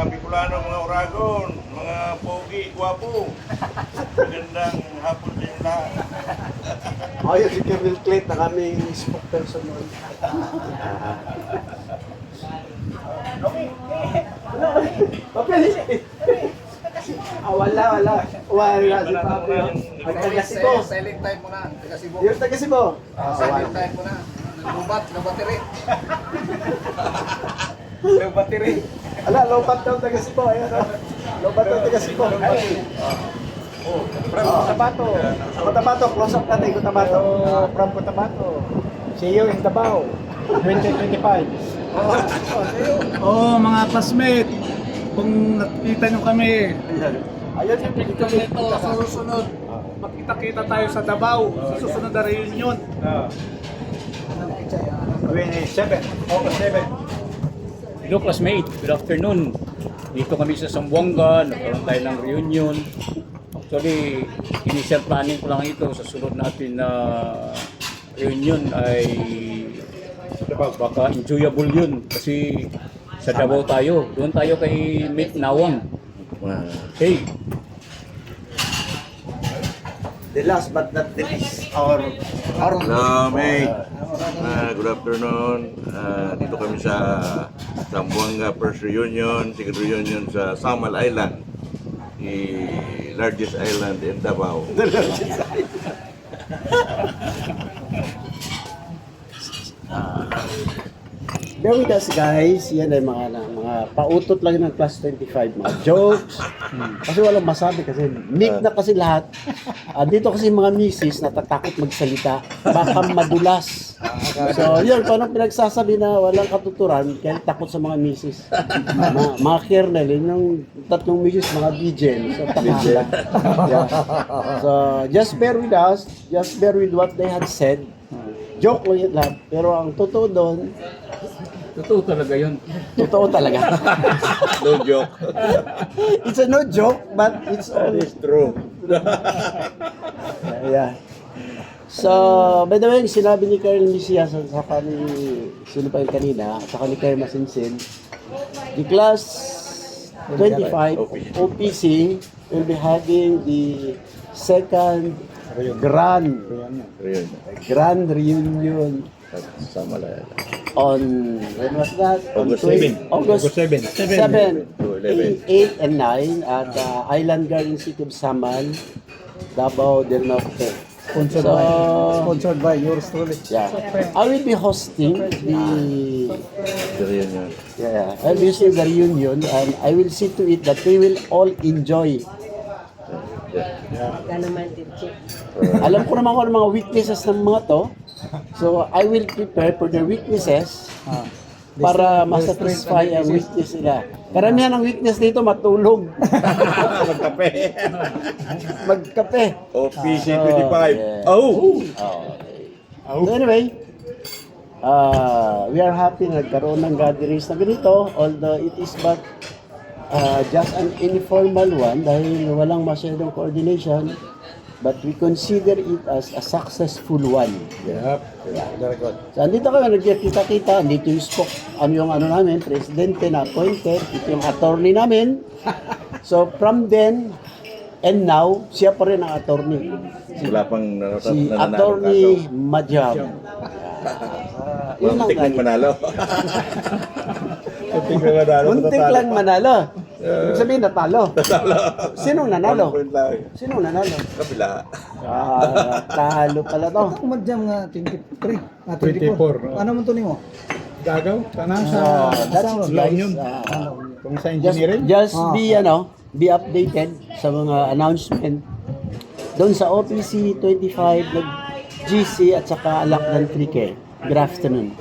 Bicolano, mga Oragon, mga pogi, guwapo. Magandang hapon sa inyo lahat. Ayun si Kevin Clayt na kaming spokesperson noon. Papel! Wala. Wala si Papi. Ang taga-Sibo. Silent time mo na, taga-Sibo. Yung taga-Sibo. Silent time mo na. Lubat, no battery. No battery. Ala, lobat daw taga-Sibo. Ayan o. Lobat daw taga-Sibo. Cotabato. Cotabato, close up natin Cotabato. From Cotabato. See you in Davao. 2025. Oh, mga classmate. Kung nakita nyo kami, Ayun yung pinagkakit ito sa susunod. Magkita-kita tayo sa Davao sa susunod na reunion. 27. August 7. Hello classmate, good afternoon. Dito kami sa Zamboanga, nagkaroon tayo ng reunion. Actually, initial planning ko lang ito sa sunod natin na reunion ay baka enjoyable yun kasi sa Davao tayo. Doon tayo kay Mate Nawang. Hey, The last but not the least, our Hello, mate. Good afternoon. Dito kami sa Zamboanga First Reunion, Second Reunion sa Samal Island, the largest island in Davao. Bear with us guys, yan ay mga pautot lang ng class 25, mga jokes. Kasi walang masabi kasi mic na kasi lahat. Dito kasi mga misis natatakot magsalita, baka madulas. So yun, paano pinagsasabi na walang katuturan, kaya takot sa mga misis. Mga kernel, yun yung tatlong misis, mga bijen. So takot lang. Yeah. So just bear with us, just bear with what they had said. Joke lang yan lahat, pero ang totoo doon, totoo talaga yun. totoo talaga. No joke. It's a no joke, but it's always True. yeah. So, by the way, sinabi ni Carl Misias at saka ni sino pa yung kanina, at saka ni Carl Masinsin, the class 25 OPC will be having the second grand reunion Samal Island. on, when was that? August 7. August 7, 11. 8 and 9 at Island Garden City of Samal, Davao del Norte. Sponsored by yours truly. Yeah. I will be hosting The reunion. I'll be hosting the reunion and I will see to it that they will all enjoy. Alam ko naman kung ano mga weaknesses ng mga to. So, I will prepare for their weaknesses para masatisfy ang weakness nila. Karamihan ng weakness dito, matulog. Magkape. OPC So, 25. yeah. Oh! So anyway, we are happy na nagkaroon ng gatherings na ganito, although it is but just an informal one dahil walang masyadong coordination, but we consider it as a successful one. Yep. Very good. So, andito kami, nagkita-kita, andito yung yung namin, presidente na appointed, ito yung attorney namin. So, from then and now, siya pa rin ang attorney. Wala pang Si Attorney Majam. Yun lang Muntik lang lagi. manalo. Muntik lang manalo. Muntik lang manalo. Ibig sabihin, natalo. Sinong nanalo? Sinong nanalo? Kabila. Talo pala to. Kumadyam nga 23. 24. Ano mo to nimo? Gagaw, kana sa That's it, guys. reunion. Kung sa Just engineering. be updated sa mga announcement. Doon sa OPC 25, nag-GC at saka Alakdan 3K. Good afternoon.